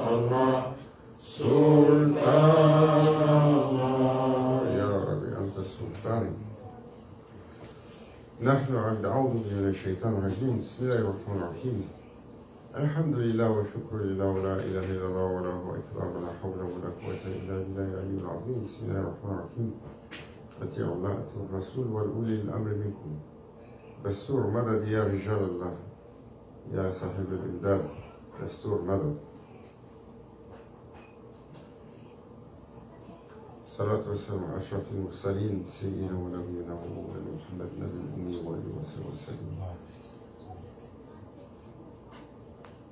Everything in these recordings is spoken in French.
الله سلطان الله يا رب أنت السلطان. نحن نعوذ من الشيطان الرجيم. بسم الله الرحمن الرحيم. الحمد لله والشكر لله ولا إله إلا الله والله أكبر ولا حول ولا قوة إلا بالله العلي العظيم. بسم الله الرحمن الرحيم. أطيعوا الله أطيعوا الرسول وأولي الأمر منكم. دستور مدد يا رجال الله يا صاحب الإمداد. دستور مدد. الصلاة والسلام على أشرف المرسلين سيدنا ونبينا ومولانا محمد نبي الأمي وآله وصحبه وسلم.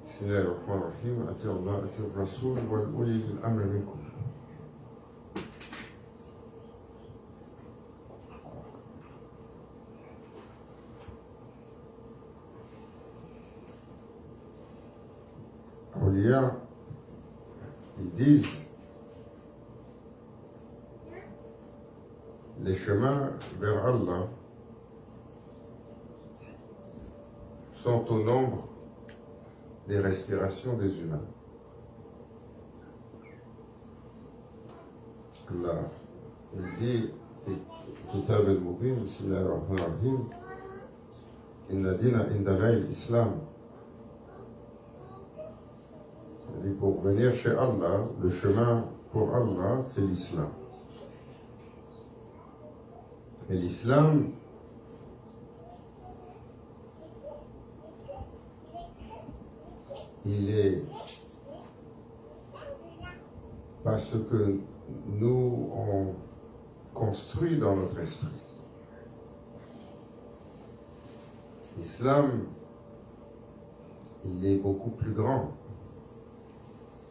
بسم الله الرحمن الرحيم. أطيعوا الله أطيعوا الرسول وأولي الأمر منكم. Awliya, ils disent les chemins vers Allah sont au nombre des respirations des humains. Allah, il dit, Kitab al-Mubin, Bismillah ar-Rahman ar-Rahim, Inna dina inda Allahi l'Islam. Il dit, pour venir chez Allah, le chemin pour Allah, c'est l'Islam. Et l'Islam, il est parce que nous on construit dans notre esprit. L'islam, il est beaucoup plus grand,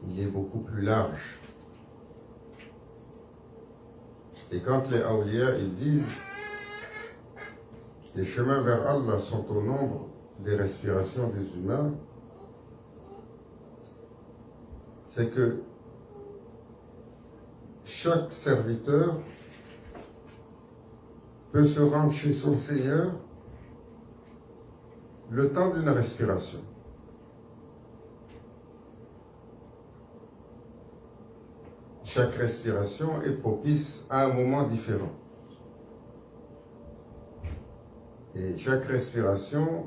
il est beaucoup plus large. Et quand les awliya, ils disent les chemins vers Allah sont au nombre des respirations des humains, c'est que chaque serviteur peut se rendre chez son Seigneur le temps d'une respiration. Chaque respiration est propice à un moment différent. Et chaque respiration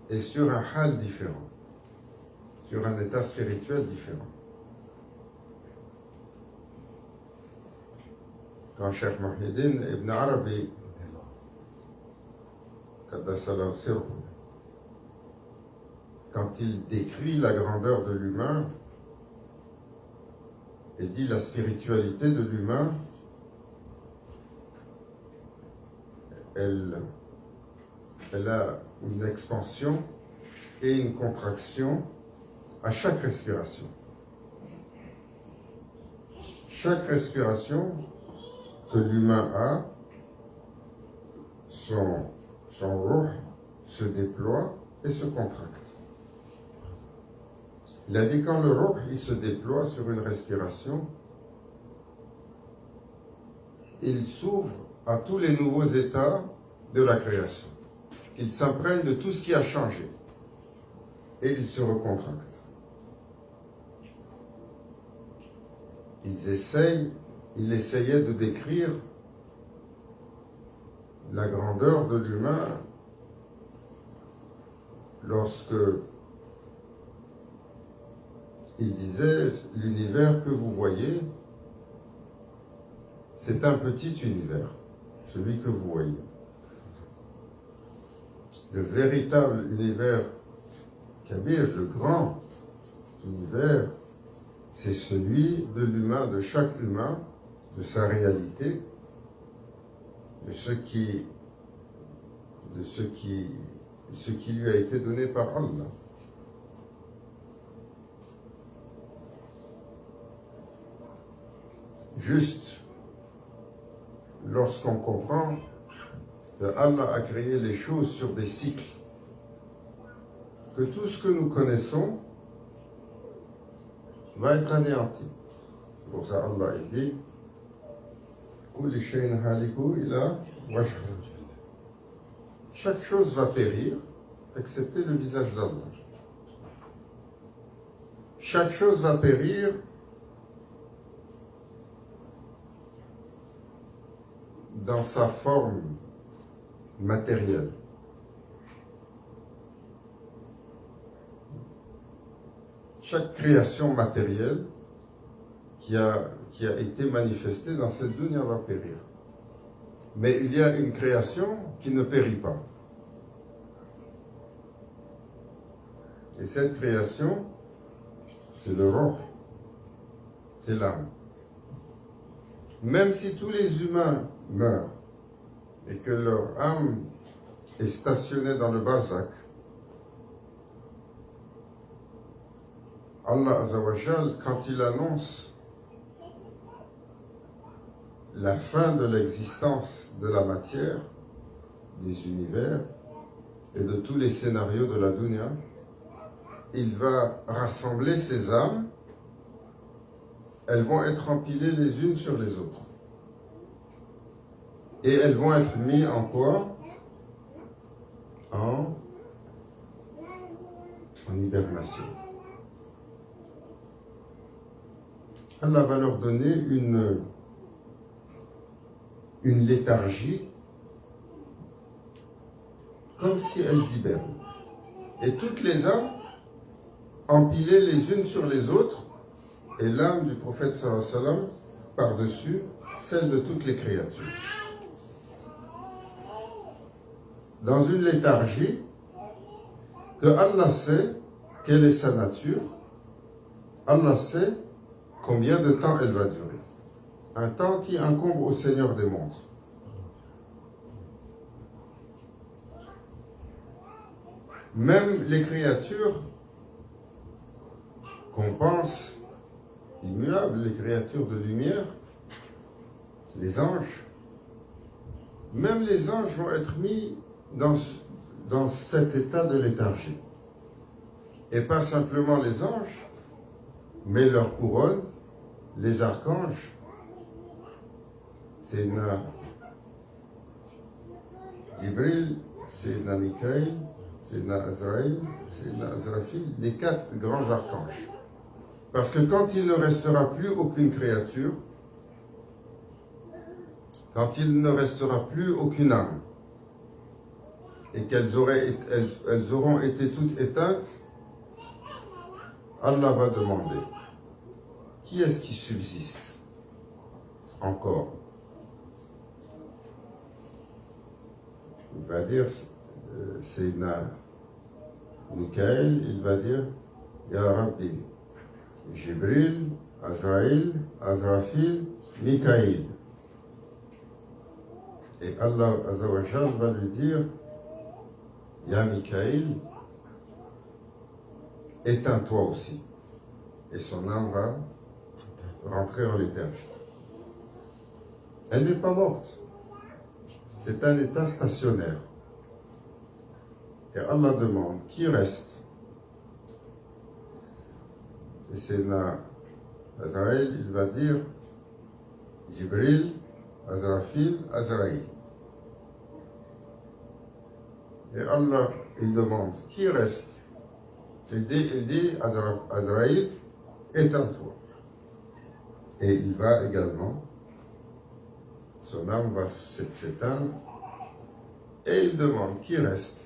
est sur un hal différent, sur un état spirituel différent. Quand Cheikh Muhyiddin Ibn Arabi, quand il décrit la grandeur de l'humain, il dit la spiritualité de l'humain, elle a une expansion et une contraction à chaque respiration. Chaque respiration que l'humain a, son ruh se déploie et se contracte. Il a dit quand le ruh il se déploie sur une respiration, il s'ouvre à tous les nouveaux états de la création. Il s'imprègne de tout ce qui a changé et il se recontracte. Il essayait de décrire la grandeur de l'humain lorsque il disait l'univers que vous voyez, c'est un petit univers, celui que vous voyez. Le véritable univers Kabir, le grand univers, c'est celui de l'humain, de chaque humain, de sa réalité, de ce qui lui a été donné par Allah. Juste lorsqu'on comprend que Allah a créé les choses sur des cycles, que tout ce que nous connaissons va être anéanti. C'est pour ça Allah il dit Kulli shay'in haliku ila wajh. Chaque chose va périr, excepté le visage d'Allah. chaque chose va périr dans sa forme matérielle. Chaque création matérielle qui a été manifestée dans cette dunya va périr. Mais il y a une création qui ne périt pas. Et cette création, c'est le roh, c'est l'âme. Même si tous les humains meurent et que leur âme est stationnée dans le barzakh, Allah Azzawajal, quand il annonce la fin de l'existence de la matière, des univers et de tous les scénarios de la dunya, il va rassembler ces âmes. Elles vont être empilées les unes sur les autres. Et elles vont être mises en quoi? En hibernation. Allah va leur donner une léthargie, comme si elles hibernent. Et toutes les âmes empilées les unes sur les autres, et l'âme du prophète sallallahu alayhi wa sallam par-dessus celle de toutes les créatures. Dans une léthargie que Allah sait quelle est sa nature, Allah sait combien de temps elle va durer. Un temps qui incombe au Seigneur des mondes. Même les créatures qu'on pense immuables, les créatures de lumière, les anges, même les anges vont être mis dans cet état de léthargie. Et pas simplement les anges, mais leur couronne, les archanges, Sayyidina Jibril, Sayyidina Mikaïl, Sayyidina Azraïl, Sayyidina Azrafil, les 4 grands archanges. Parce que quand il ne restera plus aucune créature, quand il ne restera plus aucune âme, et qu'elles auront été toutes éteintes, Allah va demander, qui est-ce qui subsiste encore? Il va dire, Sayyidina Mikaël, il va dire, Ya Rabbi, Jibril, Azraïl, Azrafil, Mikaïl. Et Allah Azzawajal va lui dire, Ya Mikaïl, éteins-toi aussi. Et son âme va rentrer en léthargie. Elle n'est pas morte. C'est un état stationnaire. Et Allah demande, qui reste? Et c'est Azraïl, il va dire, Jibril, Azrafil, Azraïl. Et Allah, il demande, qui reste? Il dit Azraïl, éteins-toi. Et il va également, son âme va s'éteindre, et il demande, qui reste?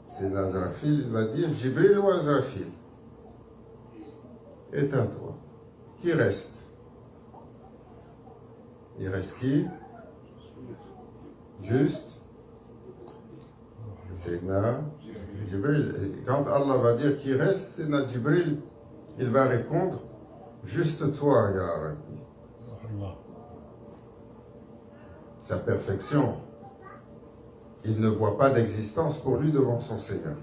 C'est Azrafil, il va dire, Jibril ou Azrafil? Éteins-toi. Qui reste? Il reste qui? Juste c'est Jibril. Et quand Allah va dire qui reste, c'est Jibril. Il va répondre, juste toi, Ya Rabbi. Sa perfection. Il ne voit pas d'existence pour lui devant son Seigneur.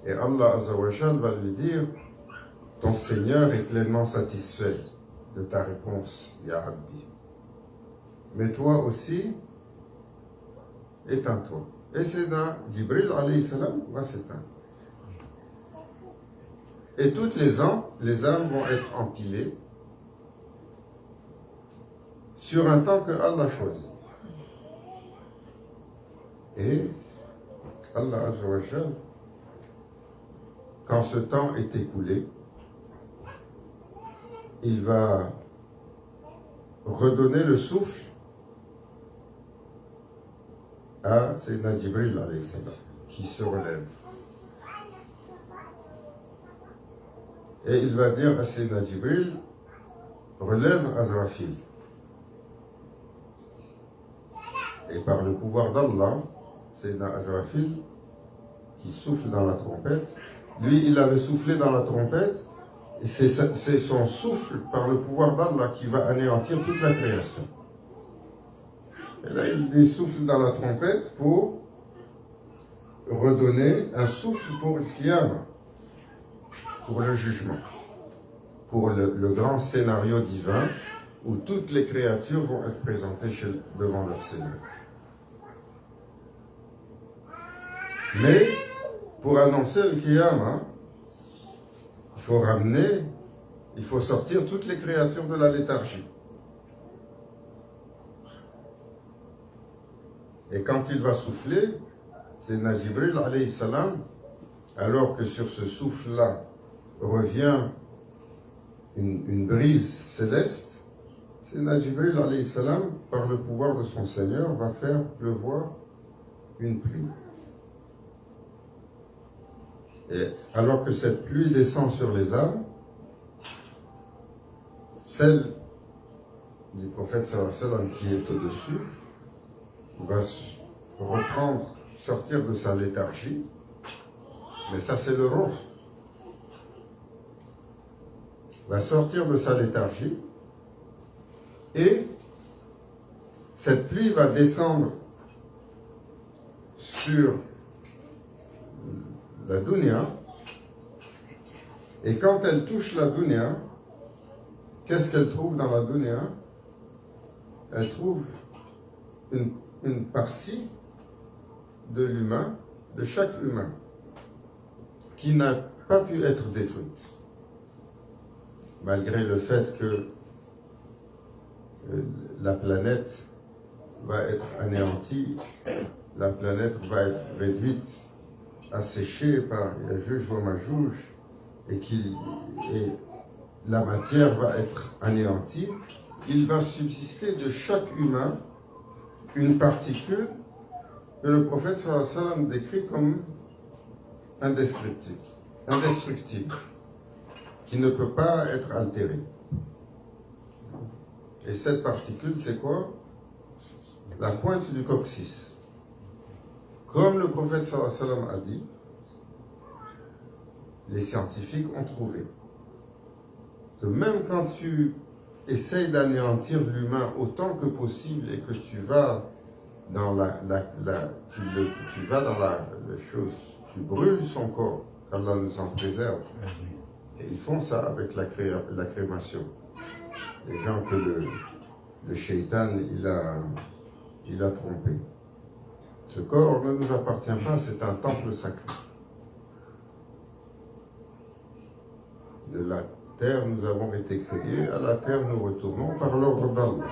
Et Allah Azzawajal va lui dire, ton Seigneur est pleinement satisfait de ta réponse, Ya Abdi. Mais toi aussi, éteins-toi. Et c'est dans Jibril alayhi salam va s'éteindre. Et toutes les âmes vont être empilées sur un temps que Allah choisit. Et Allah Azzawajal quand ce temps est écoulé, il va redonner le souffle à Sayyidina Jibril alayhi salam, qui se relève. Et il va dire à Sayyidina Jibril, relève Azrafil. Et par le pouvoir d'Allah, Sayyidina Azrafil, qui souffle dans la trompette, lui il avait soufflé dans la trompette, et c'est son souffle par le pouvoir d'Allah qui va anéantir toute la création. Et là il souffle dans la trompette pour redonner un souffle pour le Qiyamah, pour le jugement, pour le grand scénario divin où toutes les créatures vont être présentées devant leur Seigneur. Mais pour annoncer le Qiyamah, il faut sortir toutes les créatures de la léthargie. Et quand il va souffler, c'est Jibril alayhi salam, alors que sur ce souffle-là revient une brise céleste, c'est Jibril alayhi salam, par le pouvoir de son Seigneur, va faire pleuvoir une pluie. Et alors que cette pluie descend sur les âmes, celle du prophète sallallahu alayhi wa sallam qui est au-dessus va reprendre, sortir de sa léthargie, mais ça c'est le ruh, va sortir de sa léthargie et cette pluie va descendre sur la dunya, et quand elle touche la dunya, qu'est-ce qu'elle trouve dans la dunya? Elle trouve une partie de l'humain, de chaque humain, qui n'a pas pu être détruite, malgré le fait que la planète va être anéantie, la planète va être réduite, asséchée par Yajuj wa Majuj, et la matière va être anéantie. Il va subsister de chaque humain une particule que le prophète sallallahu alayhi wa sallam décrit comme indestructible, qui ne peut pas être altérée. Et cette particule, c'est quoi? La pointe du coccyx. Comme le prophète sallallahu alayhi wa sallam a dit, les scientifiques ont trouvé que même quand tu essayes d'anéantir l'humain autant que possible et que tu vas dans tu vas dans la chose, tu brûles son corps, qu'Allah nous en préserve. Et ils font ça avec la crémation. Les gens que le shaitan il a trompé. Ce corps ne nous appartient pas, c'est un temple sacré. De la terre, nous avons été créés, à la terre, nous retournons par l'ordre d'Allah.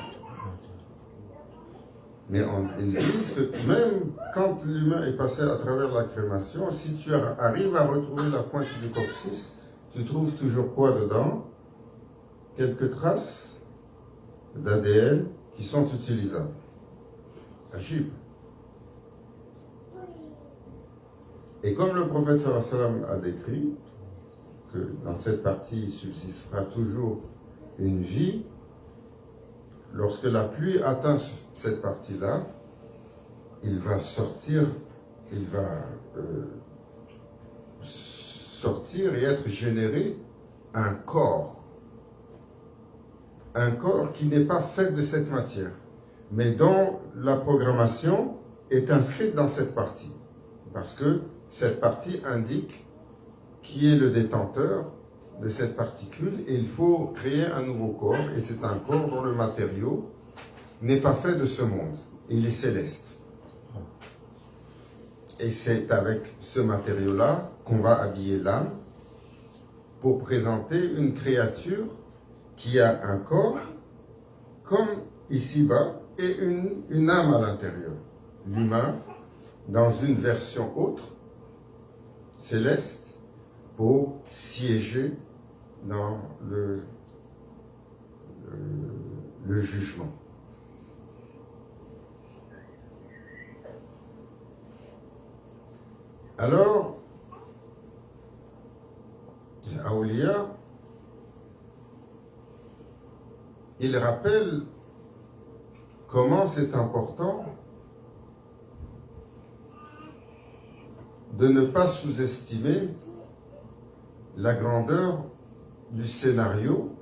Mais ils disent que même quand l'humain est passé à travers la crémation, si tu arrives à retrouver la pointe du coccyx, tu trouves toujours quoi dedans? Quelques traces d'ADN qui sont utilisables. Agib. Et comme le prophète sallallahu alayhi wa sallam a décrit que dans cette partie il subsistera toujours une vie, lorsque la pluie atteint cette partie-là, il va sortir et être généré un corps qui n'est pas fait de cette matière, mais dont la programmation est inscrite dans cette partie, parce que cette partie indique qui est le détenteur de cette particule, et il faut créer un nouveau corps, et c'est un corps dont le matériau n'est pas fait de ce monde, il est céleste. Et c'est avec ce matériau-là qu'on va habiller l'âme pour présenter une créature qui a un corps comme ici-bas et une âme à l'intérieur. L'humain, dans une version autre, céleste, pour siéger dans le jugement. Alors, les Awliya, ils rappellent comment c'est important de ne pas sous-estimer la grandeur du scénario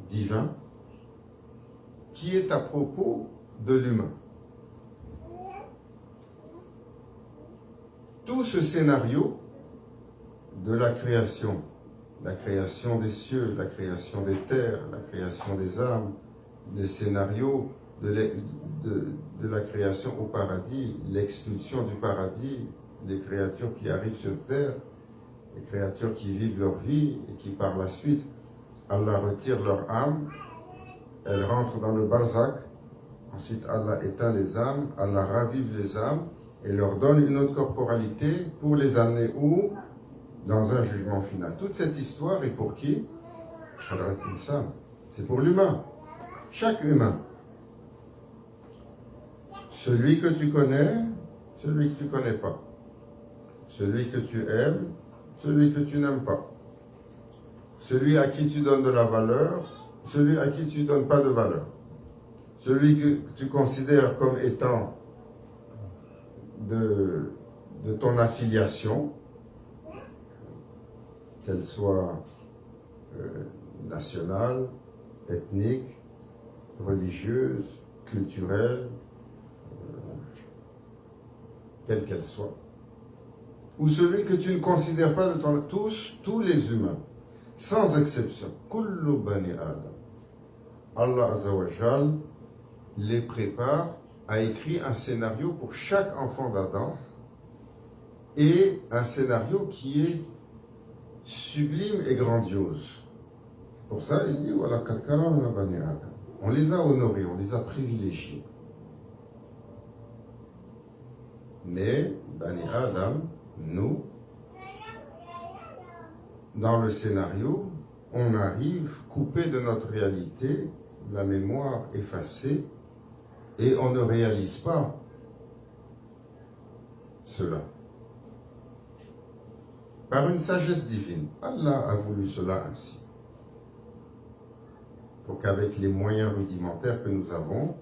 divin qui est à propos de l'humain. Tout ce scénario de la création des cieux, la création des terres, la création des âmes, le scénario de la création au paradis, l'expulsion du paradis, les créatures qui arrivent sur terre, les créatures qui vivent leur vie et qui par la suite, Allah retire leur âme, elles rentrent dans le barzakh, ensuite Allah éteint les âmes, Allah ravive les âmes et leur donne une autre corporalité pour les amener où? Dans un jugement final. Toute cette histoire est pour qui? C'est pour l'humain. Chaque humain. Celui que tu connais, celui que tu ne connais pas. Celui que tu aimes, celui que tu n'aimes pas. Celui à qui tu donnes de la valeur, celui à qui tu ne donnes pas de valeur. Celui que tu considères comme étant de ton affiliation, qu'elle soit nationale, ethnique, religieuse, culturelle, quelle qu'elle soit. Ou celui que tu ne considères pas de ton... tous les humains, sans exception. Kullu bani Adam. Allah Azza wa Jal les prépare, a écrit un scénario pour chaque enfant d'Adam et un scénario qui est sublime et grandiose. C'est pour ça il dit voilà, bani Adam. On les a honorés, on les a privilégiés. Mais Bani Adam, nous, dans le scénario, on arrive coupé de notre réalité, la mémoire effacée, et on ne réalise pas cela. Par une sagesse divine, Allah a voulu cela ainsi. Pour qu'avec les moyens rudimentaires que nous avons,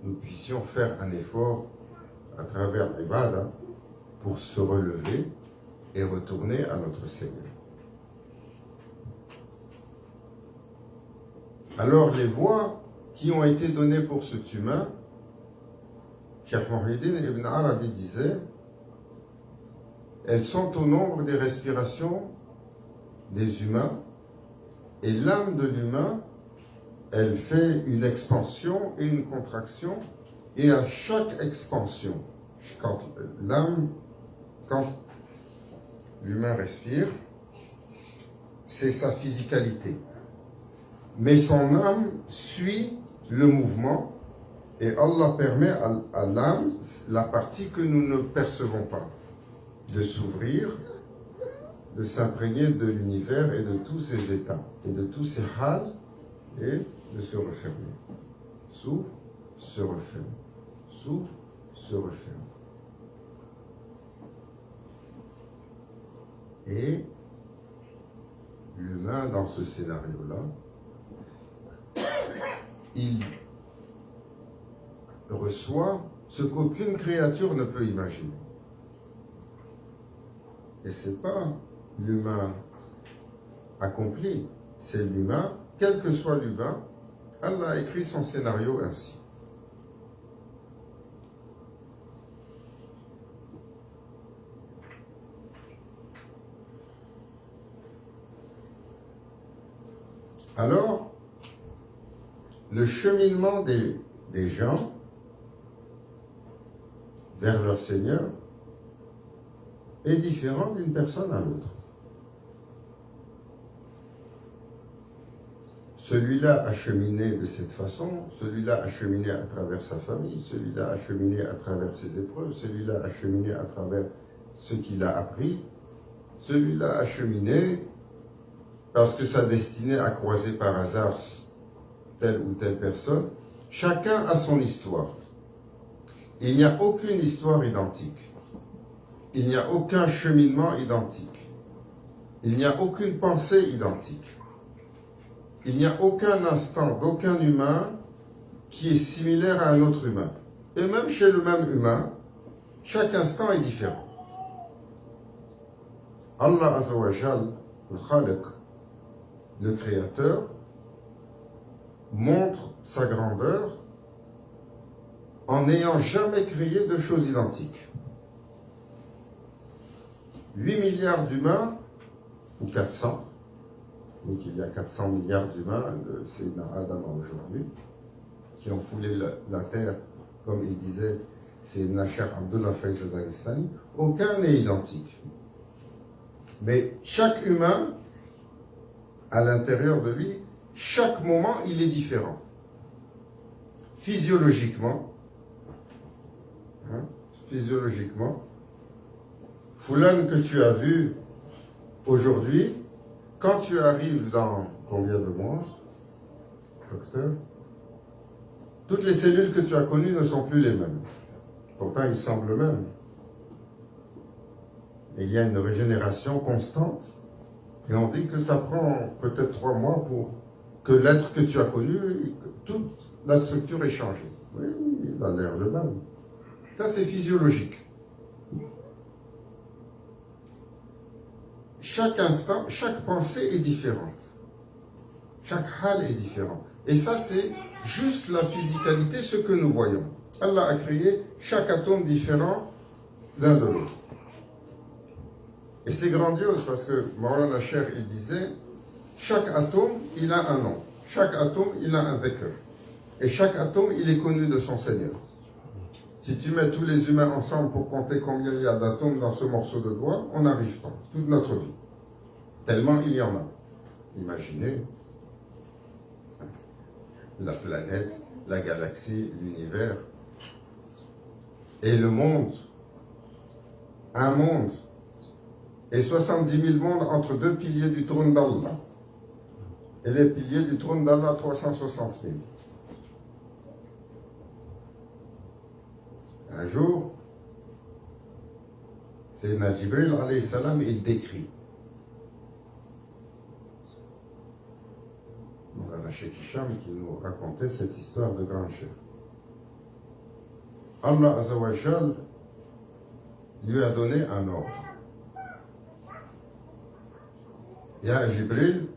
nous puissions faire un effort à travers l'Ibada pour se relever et retourner à notre Seigneur. Alors les voies qui ont été données pour cet humain, Cheikh Muhyiddin Ibn Arabi disait, elles sont au nombre des respirations des humains et l'âme de l'humain, elle fait une expansion et une contraction et à chaque expansion, quand l'humain respire, c'est sa physicalité. Mais son âme suit le mouvement et Allah permet à l'âme, la partie que nous ne percevons pas, de s'ouvrir, de s'imprégner de l'univers et de tous ses états, et de tous ses hals, et de se refermer. S'ouvre, se referme. S'ouvre, se referme. Et l'humain, dans ce scénario-là, il reçoit ce qu'aucune créature ne peut imaginer. Et ce n'est pas l'humain accompli, c'est l'humain, quel que soit l'humain, Allah a écrit son scénario ainsi. Alors, le cheminement des gens vers leur Seigneur est différent d'une personne à l'autre. Celui-là a cheminé de cette façon, celui-là a cheminé à travers sa famille, celui-là a cheminé à travers ses épreuves, celui-là a cheminé à travers ce qu'il a appris, celui-là a cheminé parce que sa destinée a croisé par hasard telle ou telle personne. Chacun a son histoire. Il n'y a aucune histoire identique. Il n'y a aucun cheminement identique. Il n'y a aucune pensée identique. Il n'y a aucun instant d'aucun humain qui est similaire à un autre humain. Et même chez le même humain, chaque instant est différent. Allah Azza wa Jal, le Khaliq, le Créateur, montre sa grandeur en n'ayant jamais créé de choses identiques. 8 milliards d'humains, ou 400, donc il y a 400 milliards d'humains, c'est Adam aujourd'hui, qui ont foulé la terre, comme il disait, c'est Cheikh Abdullah Faiz al-Dagestani, aucun n'est identique. Mais chaque humain, à l'intérieur de lui, chaque moment, il est différent. Physiologiquement, Foulan que tu as vu aujourd'hui, quand tu arrives dans combien de mois, docteur, toutes les cellules que tu as connues ne sont plus les mêmes. Pourtant, ils semblent mêmes. Et il y a une régénération constante. Et on dit que ça prend peut-être 3 mois pour que l'être que tu as connu, toute la structure est changée. Oui, il a l'air le même. Ça, c'est physiologique. Chaque instant, chaque pensée est différente. Chaque hal est différent. Et ça, c'est juste la physicalité, ce que nous voyons. Allah a créé chaque atome différent l'un de l'autre. Et c'est grandiose parce que Maulana Cheikh, il disait, chaque atome, il a un nom. Chaque atome, il a un dhikr. Et chaque atome, il est connu de son Seigneur. Si tu mets tous les humains ensemble pour compter combien il y a d'atomes dans ce morceau de doigt, on n'arrive pas, toute notre vie. Tellement il y en a. Imaginez la planète, la galaxie, l'univers. Et le monde, un monde, et 70 000 mondes entre deux piliers du trône d'Allah. Et les piliers du trône d'Allah, 360 000. Un jour, Sayyidina Jibril alayhi salam, il décrit. Moulana Cheikh Hicham qui nous racontait cette histoire de grand chef. Allah Azza wa Jal lui a donné un ordre. Ya Jibril,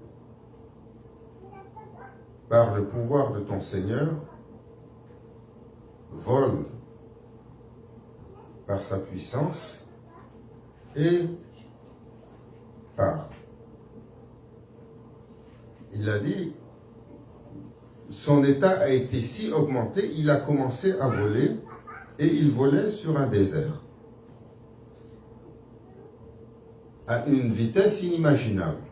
par le pouvoir de ton Seigneur, vole par sa puissance et part. Il a dit, son état a été si augmenté, il a commencé à voler et il volait sur un désert à une vitesse inimaginable.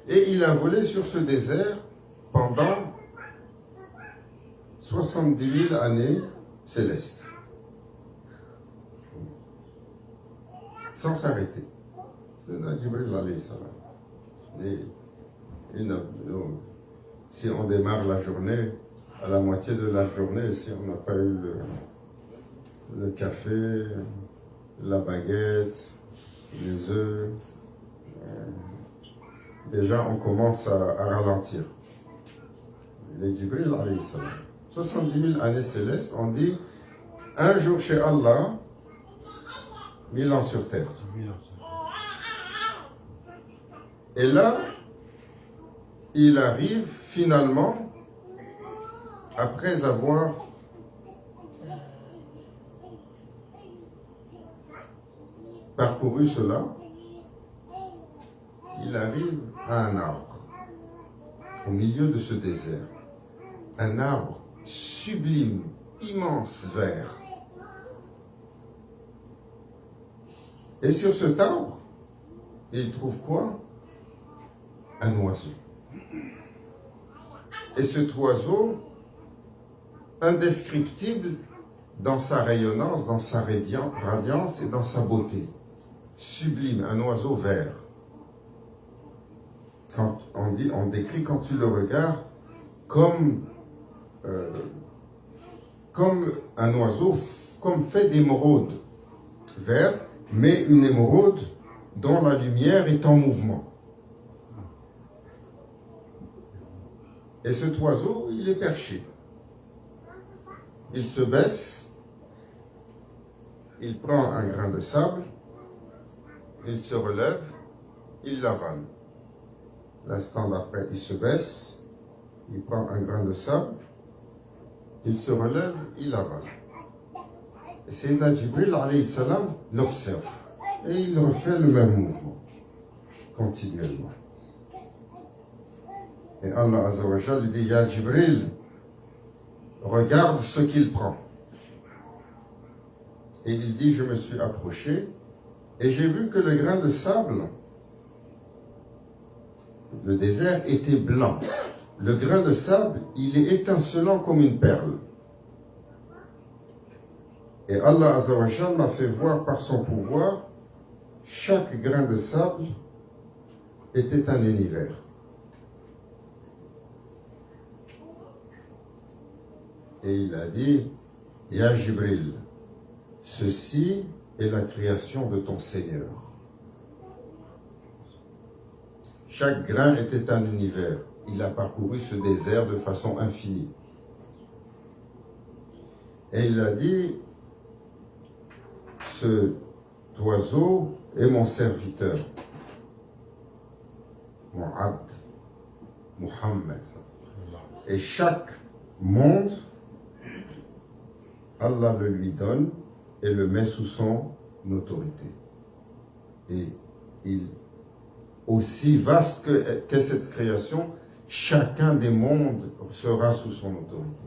Et il a volé sur ce désert pendant 70 000 années célestes. Sans s'arrêter. C'est Jibril alayhi salam. Si on démarre la journée, à la moitié de la journée, si on n'a pas eu le café, la baguette, les œufs, déjà on commence à ralentir. Les Jibril alayhi salam. 70 000 années célestes, on dit un jour chez Allah, 1000 ans sur terre. Et là, il arrive finalement, après avoir parcouru cela, il arrive à un arbre, au milieu de ce désert. Un arbre sublime, immense, vert. Et sur cet arbre, il trouve quoi? Un oiseau. Et cet oiseau, indescriptible dans sa rayonnance, dans sa radiance et dans sa beauté. sublime, un oiseau vert. Quand on décrit quand tu le regardes comme un oiseau comme fait d'émeraude verte, mais une émeraude dont la lumière est en mouvement. Et cet oiseau, il est perché. Il se baisse, il prend un grain de sable, il se relève, il l'avale. L'instant d'après, il se baisse, il prend un grain de sable, il se relève, il avale. Et Sayyidina Jibril alayhi salam l'observe. Et il refait le même mouvement, continuellement. Et Allah Azza wa Jalla lui dit, Ya Jibril, regarde ce qu'il prend. Et il dit, je me suis approché et j'ai vu que le grain de sable, le désert était blanc. Le grain de sable, il est étincelant comme une perle. Et Allah Azza wa Jalla m'a fait voir par son pouvoir, chaque grain de sable était un univers. Et il a dit, Ya Jibril, ceci est la création de ton Seigneur. Chaque grain était un univers. Il a parcouru ce désert de façon infinie. Et il a dit, ce oiseau est mon serviteur, mon abd, Muhammad. Et chaque monde, Allah le lui donne et le met sous son autorité. Et il, aussi vaste qu'est cette création, chacun des mondes sera sous son autorité.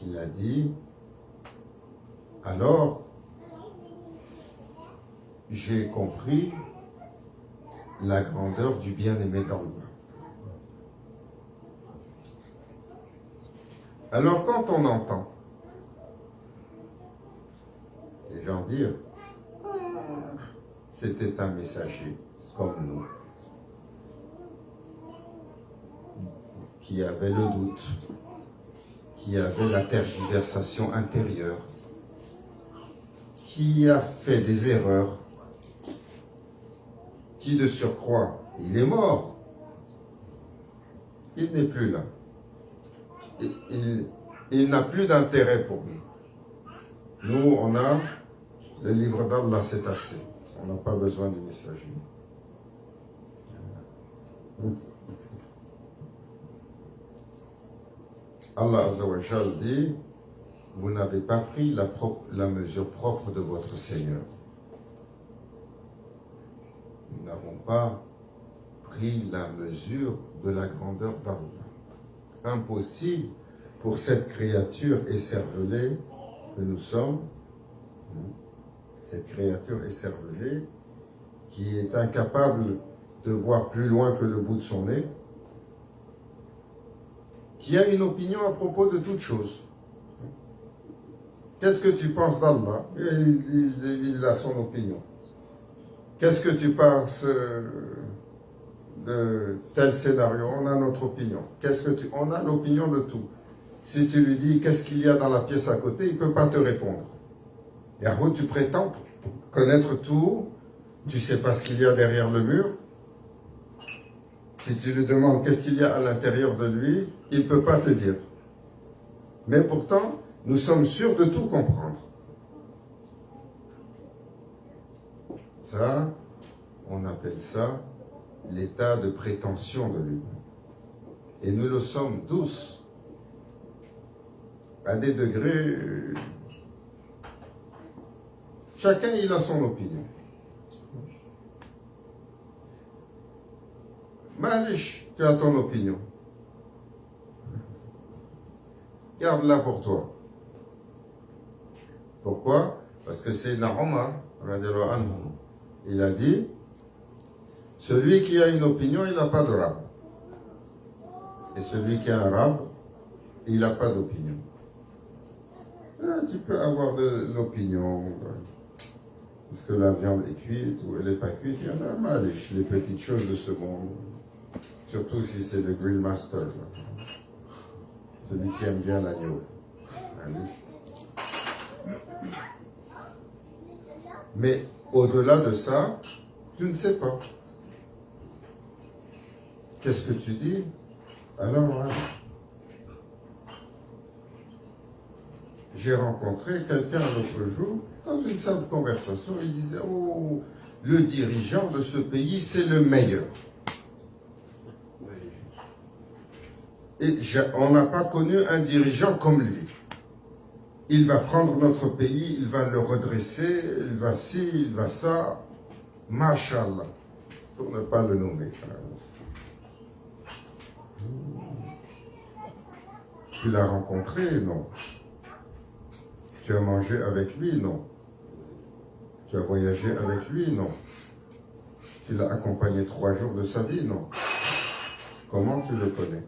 Il a dit, alors, j'ai compris la grandeur du bien-aimé d'Allah. Alors quand on entend les gens dire c'était un messager comme nous qui avait le doute, qui avait la tergiversation intérieure, qui a fait des erreurs, qui de surcroît, il est mort, il n'est plus là. Il n'a plus d'intérêt pour nous. Nous, on a le livre d'Allah, c'est assez. On n'a pas besoin du messager. Allah Azza wa Jal dit, vous n'avez pas pris la mesure propre de votre Seigneur. Nous n'avons pas pris la mesure de la grandeur d'Allah. Impossible pour cette créature écervelée que nous sommes, cette créature écervelée qui est incapable de voir plus loin que le bout de son nez, qui a une opinion à propos de toute chose. Qu'est-ce que tu penses d'Allah? Il a son opinion. Qu'est-ce que tu penses de tel scénario? On a notre opinion. On a l'opinion de tout. Si tu lui dis qu'est-ce qu'il y a dans la pièce à côté, il ne peut pas te répondre. Et alors tu prétends connaître tout, tu ne sais pas ce qu'il y a derrière le mur. Si tu lui demandes qu'est-ce qu'il y a à l'intérieur de lui, il ne peut pas te dire. Mais pourtant, nous sommes sûrs de tout comprendre. Ça, on appelle ça l'état de prétention de l'humain. Et nous le sommes tous, à des degrés. Chacun, il a son opinion. Malish, tu as ton opinion. Garde-la pour toi. Pourquoi? Parce que c'est Omar, il a dit, celui qui a une opinion, il n'a pas de rab. Et celui qui a un rab, il n'a pas d'opinion. Tu peux avoir de l'opinion. Est-ce que la viande est cuite ou elle n'est pas cuite? Il y en a mal, les petites choses de ce monde. Surtout si c'est le grill master. Là. Celui qui aime bien l'agneau. Mais au-delà de ça, tu ne sais pas. Qu'est-ce que tu dis? Alors, voilà. J'ai rencontré quelqu'un l'autre jour, dans une simple conversation, il disait, oh, le dirigeant de ce pays, c'est le meilleur. Et on n'a pas connu un dirigeant comme lui. Il va prendre notre pays, il va le redresser, il va ci, il va ça. Mashallah. Pour ne pas le nommer. Tu l'as rencontré? Non. Tu as mangé avec lui? Non. Tu as voyagé avec lui? Non. Tu l'as accompagné 3 jours de sa vie? Non. Comment tu le connais?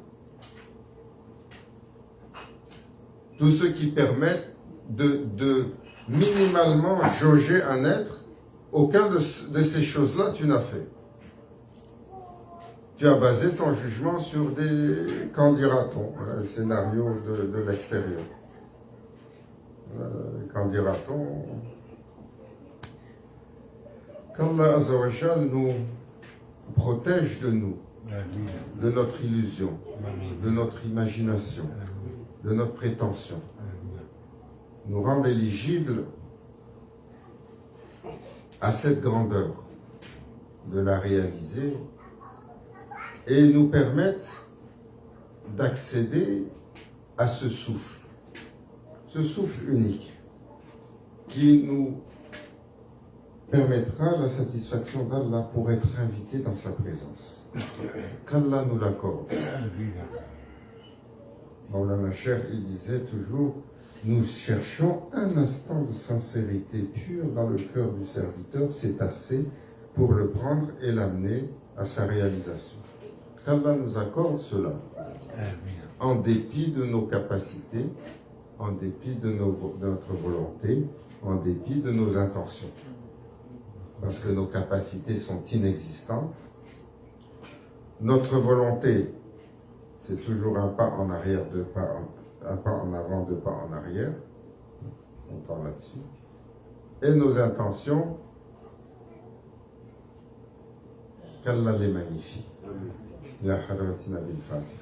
Tout ce qui permet de minimalement jauger un être, aucun de ces choses-là tu n'as fait. Tu as basé ton jugement sur des, qu'en dira-t-on, un scénario de l'extérieur. Qu'en dira-t-on? Qu'Allah Azzawajal nous protège de nous, de notre illusion, de notre imagination, de notre prétention, nous rende éligibles à cette grandeur, de la réaliser et nous permettre d'accéder à ce souffle unique qui nous permettra la satisfaction d'Allah pour être invité dans sa présence. Qu'Allah nous l'accorde. Maulana Cheikh, il disait toujours, nous cherchons un instant de sincérité pure dans le cœur du serviteur, c'est assez pour le prendre et l'amener à sa réalisation. Qu'Allah nous accorde cela, en dépit de nos capacités, en dépit de notre volonté, en dépit de nos intentions. Parce que nos capacités sont inexistantes. Notre volonté, c'est toujours un pas en arrière, un pas en avant, 2 pas en arrière. On s'entend là-dessus. Et nos intentions, qu'Allah les magnifie. Ya Hadratina bil Fatiha.